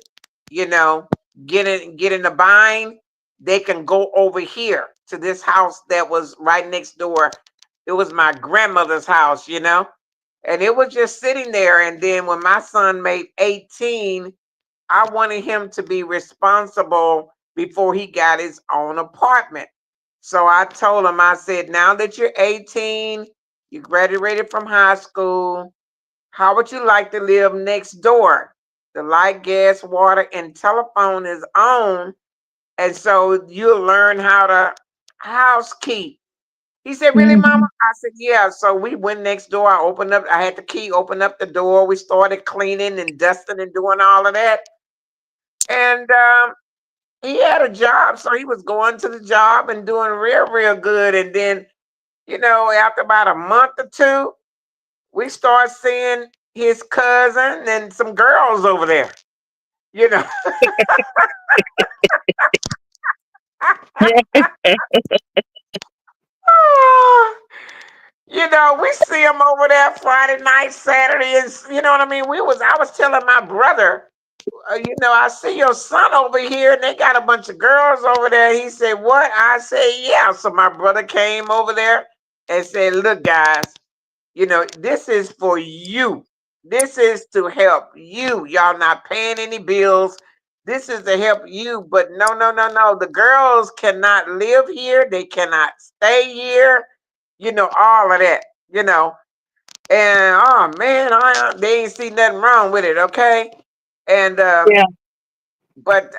you know, get in a bind, they can go over here to this house that was right next door. It was my grandmother's house, and it was just sitting there. And then when my son made 18, I wanted him to be responsible before he got his own apartment. So I told him, I said, now that you're 18, you graduated from high school, how would you like to live next door? The light, gas, water, and telephone is on. And so you'll learn how to housekeep. He said, really, Mama? I said, yeah. So we went next door. I had the key, open up the door. We started cleaning and dusting and doing all of that. And he had a job. So he was going to the job and doing real, real good. And then, after about a month or two, we start seeing his cousin and some girls over there. You know, we see him over there Friday night, Saturday, and you know what I mean. I was telling my brother, I see your son over here, and they got a bunch of girls over there. He said, "What?" I said, "Yeah." So my brother came over there and said, "Look, guys, this is for you. This is to help you. Y'all not paying any bills. This is to help you. But no, no, no, no. The girls cannot live here. They cannot stay here. All of that. And oh man, they ain't see nothing wrong with it. Okay, and Yeah. but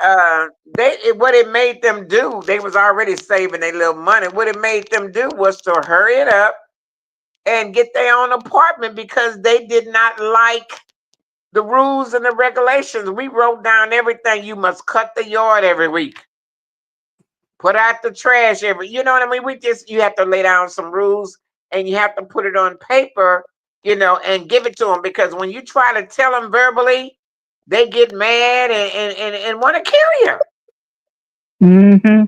what it made them do, they was already saving their little money. What it made them do was to hurry it up and get their own apartment because they did not like the rules and the regulations. We wrote down everything. You must cut the yard every week. Put out the trash you know what I mean? You have to lay down some rules and you have to put it on paper, and give it to them, because when you try to tell them verbally, they get mad and want to kill you. Mm-hmm.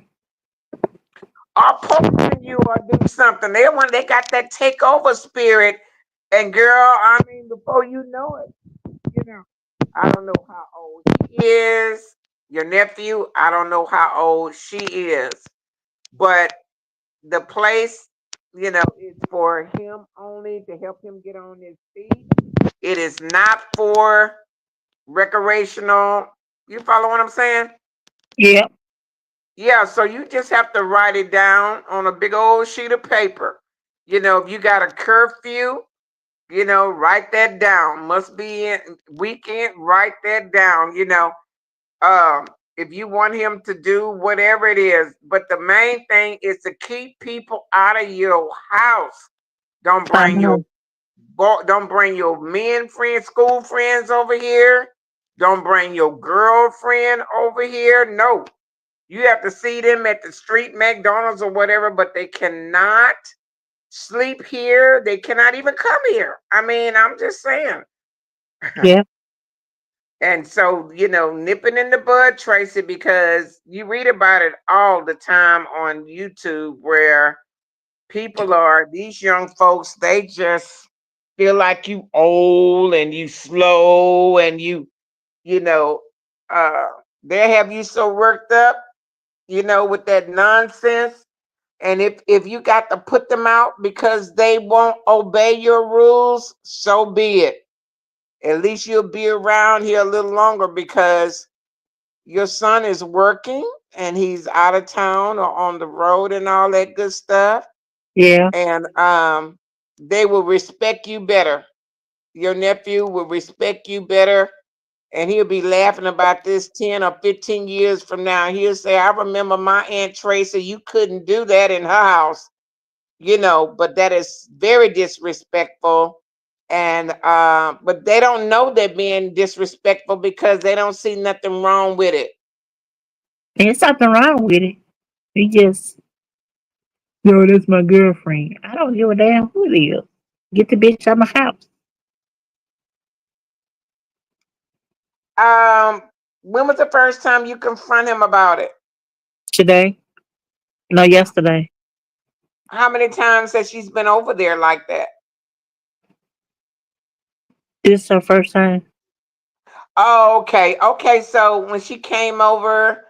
Or poison you or do something. They got that takeover spirit. And girl, I mean, before you know it, I don't know how old he is. Your nephew, I don't know how old she is. But the place, you know, is for him only to help him get on his feet. It is not for recreational. You follow what I'm saying? Yeah. Yeah, so you just have to write it down on a big old sheet of paper. You know, if you got a curfew, you know, write that down. Must be in weekend, write that down, you know. If you want him to do whatever it is, but the main thing is to keep people out of your house. Don't I bring your know. don't bring your men friends, school friends over here. Don't bring your girlfriend over here. No, you have to see them at the street McDonald's or whatever, but they cannot sleep here. They cannot even come here. I mean, I'm just saying. Yeah. And so, you know, nipping in the bud, Tracy, because you read about it all the time on YouTube where people are, these young folks, they just feel like you old and you slow and you know, uh, they have you so worked up, you know, with that nonsense. And if you got to put them out because they won't obey your rules, so be it. At least you'll be around here a little longer because your son is working and he's out of town or on the road and all that good stuff. Yeah. And they will respect you better. Your nephew will respect you better and he'll be laughing about this 10 or 15 years from now. He'll say, I remember my Aunt Tracy, you couldn't do that in her house, you know, but that is very disrespectful. And but they don't know they're being disrespectful because they don't see nothing wrong with it. There's something wrong with it. You just, yo, that's my girlfriend. I don't give a damn who it is. Get the bitch out my house Um, when was the first time you confront him about it? today. No, yesterday. How many times has she's been over there like that? This is her first time. Oh, okay. Okay, so when she came over,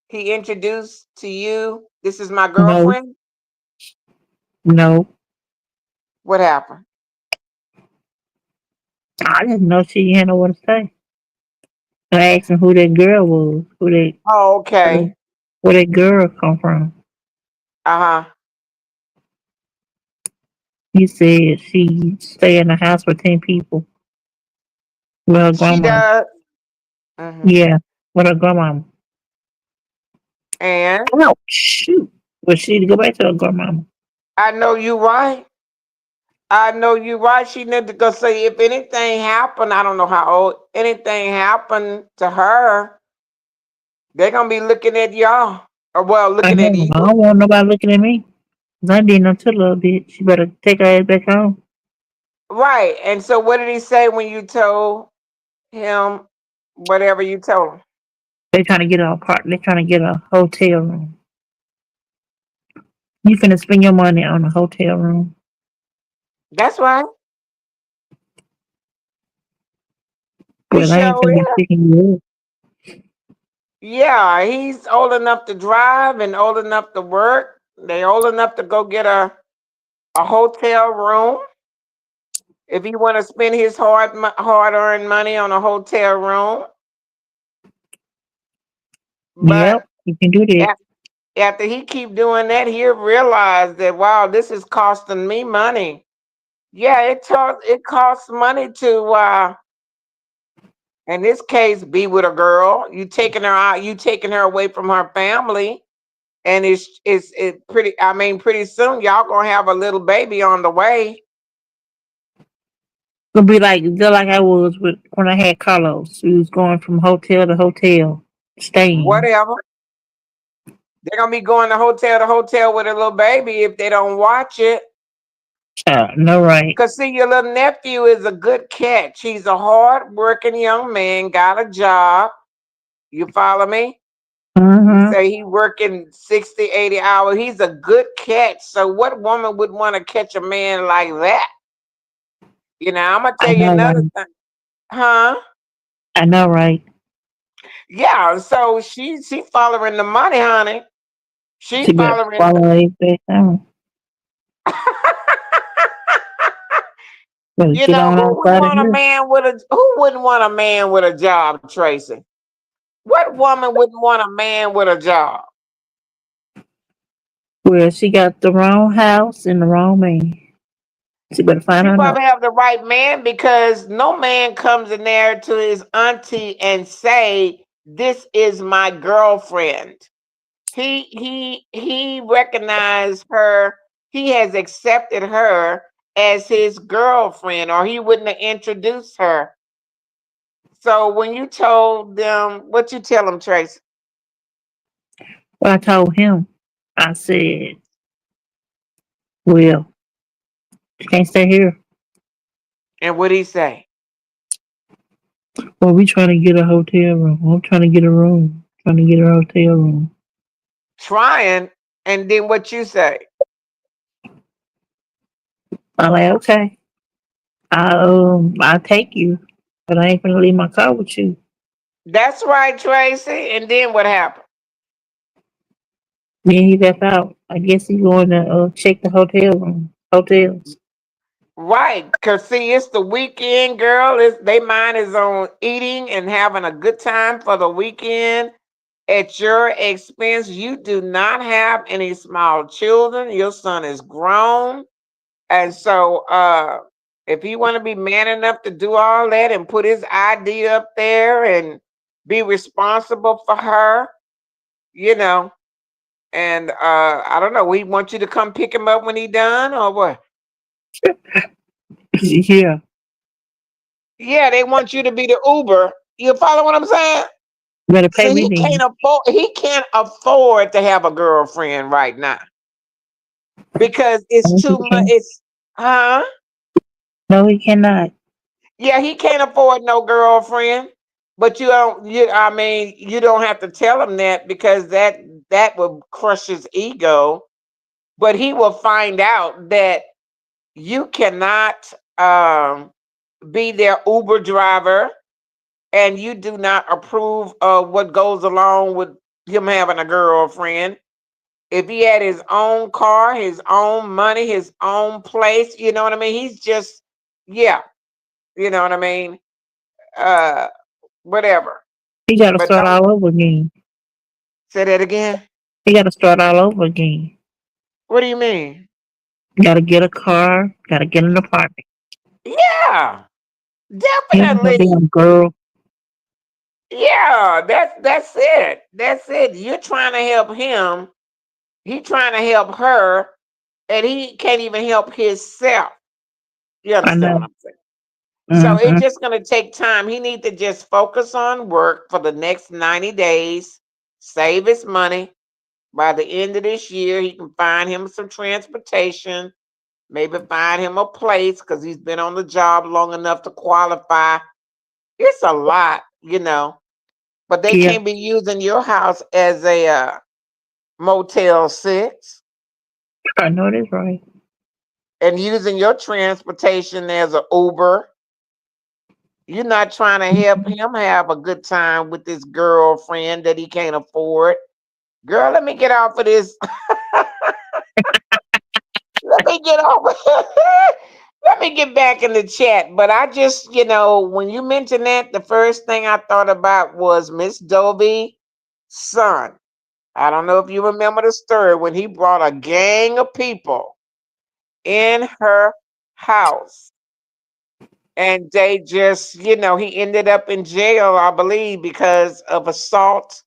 he introduced to you, this is my No, girlfriend. no. What happened? I didn't know she had no what to say. I asked him who that girl was, Oh, okay. where that girl come from. Uh-huh. He said she stay in the house with 10 people with her She grandma. does. Hmm. Yeah, with her grandma. And Oh, shoot. But she to go back to her grandma. I know you right. I know you right. She need to go say if anything happened, I don't know how old, anything happened to her, they're gonna be looking at y'all. Or well, I looking at know. you. I don't want nobody looking at me. 'Cause I did nothing to a little bit. She better take her ass back home. Right. And so what did he say when you told him whatever you told him? They trying to get a apartment. They trying to get a hotel room. You finna spend your money on a hotel room. That's right. He But I ain't sure finna be is. picking you up. Yeah, he's old enough to drive and old enough to work. They old enough to go get a hotel room. If he want to spend his hard earned money on a hotel room, but Yep, you can do that. af- after he keep doing that, he'll realize that wow, this is costing me money. Yeah, it costs money to in this case be with a girl. You taking her out, you taking her away from her family, and it's pretty. I mean, pretty soon y'all gonna have a little baby on the way. It'll be like just like I was with when I had Carlos. We was going from hotel to hotel, staying. Whatever. They're gonna be going to hotel with a little baby if they don't watch it. No right. Cause see, your little nephew is a good catch. He's a hard working young man, got a job. You follow me? You Mm-hmm. say he working 60, 80 hours. He's a good catch. So what woman would want to catch a man like that? You know, I'm gonna I tell you know another right. thing. Huh? I know right. Yeah, so she following the money, honey. She She better following. follow it back down. Better You get know, on who would outside of want a here. man with a who wouldn't want a man with a job, Tracy? What woman wouldn't want a man with a job? Well, she got the wrong house and the wrong man. She better find She her another. probably have the right man because no man comes in there to his auntie and say, "This is my girlfriend." He recognized her. He has accepted her as his girlfriend, or he wouldn't have introduced her. So when you told them, what you tell them, Tracy? Well, I told him, I said, well, you can't stay here. And what he say? Well, we trying to get a hotel room. I'm trying to get a room. Trying to get a hotel room. Trying, and then what you say? I'm like, okay, I'll take you, but I ain't gonna leave my car with you. That's right, Tracy. And then what happened? Then he left out. I guess he going to check the hotels. Right, cause see, it's the weekend, girl. They mind is on eating and having a good time for the weekend at your expense. You do not have any small children. Your son is grown, and so if he want to be man enough to do all that and put his ID up there and be responsible for her, you know, and I don't know, we want you to come pick him up when he done or what? Yeah, Yeah, they want you to be the Uber. You follow what I'm saying? you better pay See, me he then. can't afford to have a girlfriend right now because it's No, he too much. can't. It's huh? No, he cannot. Yeah, he can't afford no girlfriend. But you don't. I mean, you don't have to tell him that because that will crush his ego. But he will find out that you cannot be their Uber driver and you do not approve of what goes along with him having a girlfriend. If he had his own car, his own money, his own place, you know what I mean? He's just, yeah, you know what I mean? Uh, Whatever. He got to But start don't all over again. say that again. He got to start all over again. What do you mean? Got to get a car. Got to get an apartment. Yeah, He ain't no definitely. damn girl. Yeah, that's it. That's it. You're trying to help him. He trying to help her, and he can't even help himself. You I understand what know. I'm saying? So Mm-hmm. it's just going to take time. He needs to just focus on work for the next 90 days, save his money. By the end of this year, he can find him some transportation, maybe find him a place because he's been on the job long enough to qualify. It's a lot, you know, but they Yeah, can't be using your house as a Motel 6 I know that's right. and using your transportation as an Uber. You're not trying to help him have a good time with this girlfriend that he can't afford. Girl, let me get off of this. Let me get off. Let me get back in the chat. But I just, when you mentioned that, the first thing I thought about was Miss Dovey's son. I don't know if you remember the story when he brought a gang of people in her house. And they just, he ended up in jail, I believe, because of assault.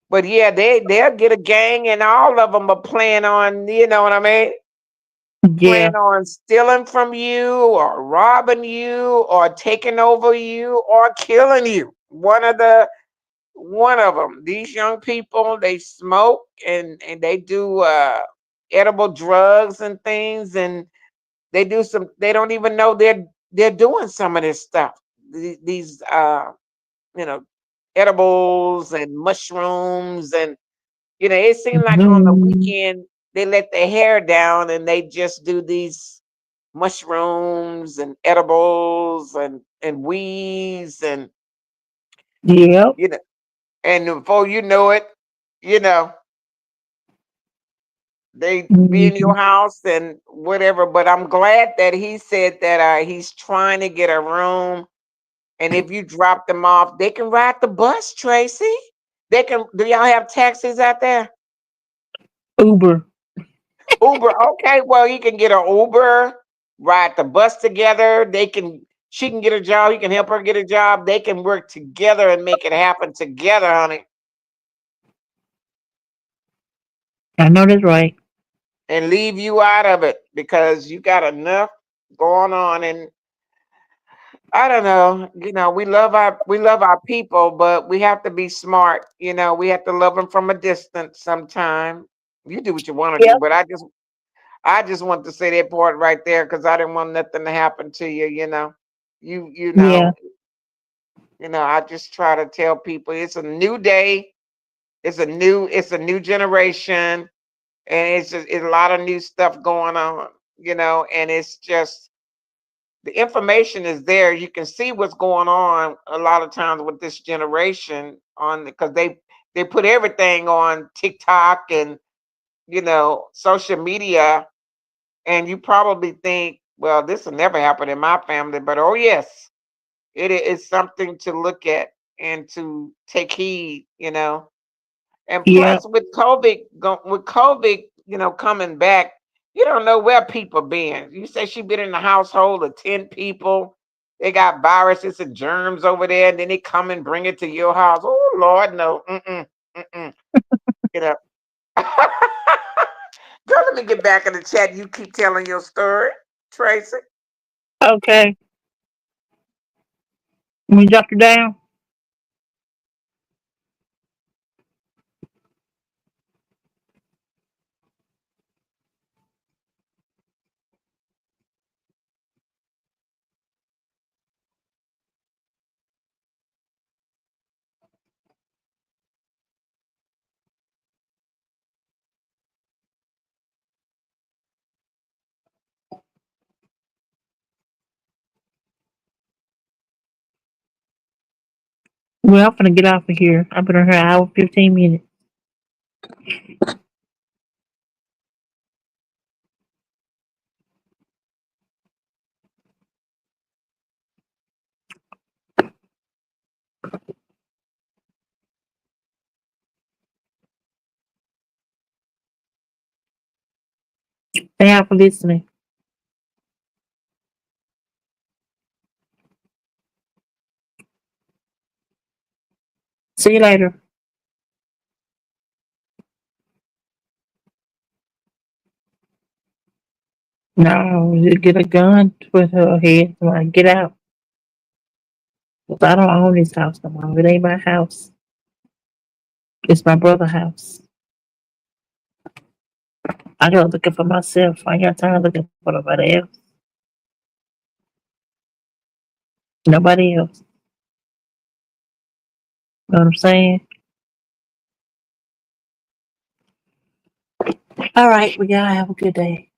But yeah, they'll get a gang, and all of them are planning on, you know what I mean? Yeah, Plan on stealing from you, or robbing you, or taking over you, or killing you. One of them. These young people, they smoke and they do edible drugs and things, and they don't even know they're doing some of this stuff. These you know edibles and mushrooms, and it seems like on the mm, weekend they let their hair down and they just do these mushrooms and edibles and weeds, and yep. you know and before you know it, you know They be in your house and whatever. But I'm glad that he said that he's trying to get a room. And if you drop them off, they can ride the bus, Tracy. They can. Do y'all have taxis out there? Uber. Uber. Okay, well, he can get an Uber, ride the bus together. They can. She can get a job. He can help her get a job. They can work together and make it happen together, honey. I know that's right. And leave you out of it because you got enough going on. And I don't know, we love our people, but we have to be smart. We have to love them from a distance sometime. You do what you want to do, Yep. but I just want to say that part right there because I didn't want nothing to happen to you. You Yeah. know, I just try to tell people it's a new day, it's a new generation, and it's a lot of new stuff going on. And it's just the information is there. You can see what's going on a lot of times with this generation on because they put everything on TikTok and social media, and you probably think, well, this will never happen in my family, but oh yes, it is something to look at and to take heed. And Yeah. plus, with COVID, coming back, you don't know where people been. You say she been in a household of 10 people. They got viruses and germs over there, and then they come and bring it to your house. Oh Lord, no. Mm-mm. You know. Girl, let me get back in the chat. You keep telling your story, Tracy. Okay. We dropped it down. Well, I'm gonna get off of here. I've been on here an hour 15 minutes. Thank y'all for listening. See you later. No, you get a gun with her head. Like, get out. 'Cause I don't own this house no more. It ain't my house. It's my brother's house. I gotta look it for myself. I ain't got time looking for nobody else. Nobody else. Know what I'm saying? All right, well, y'all have a good day.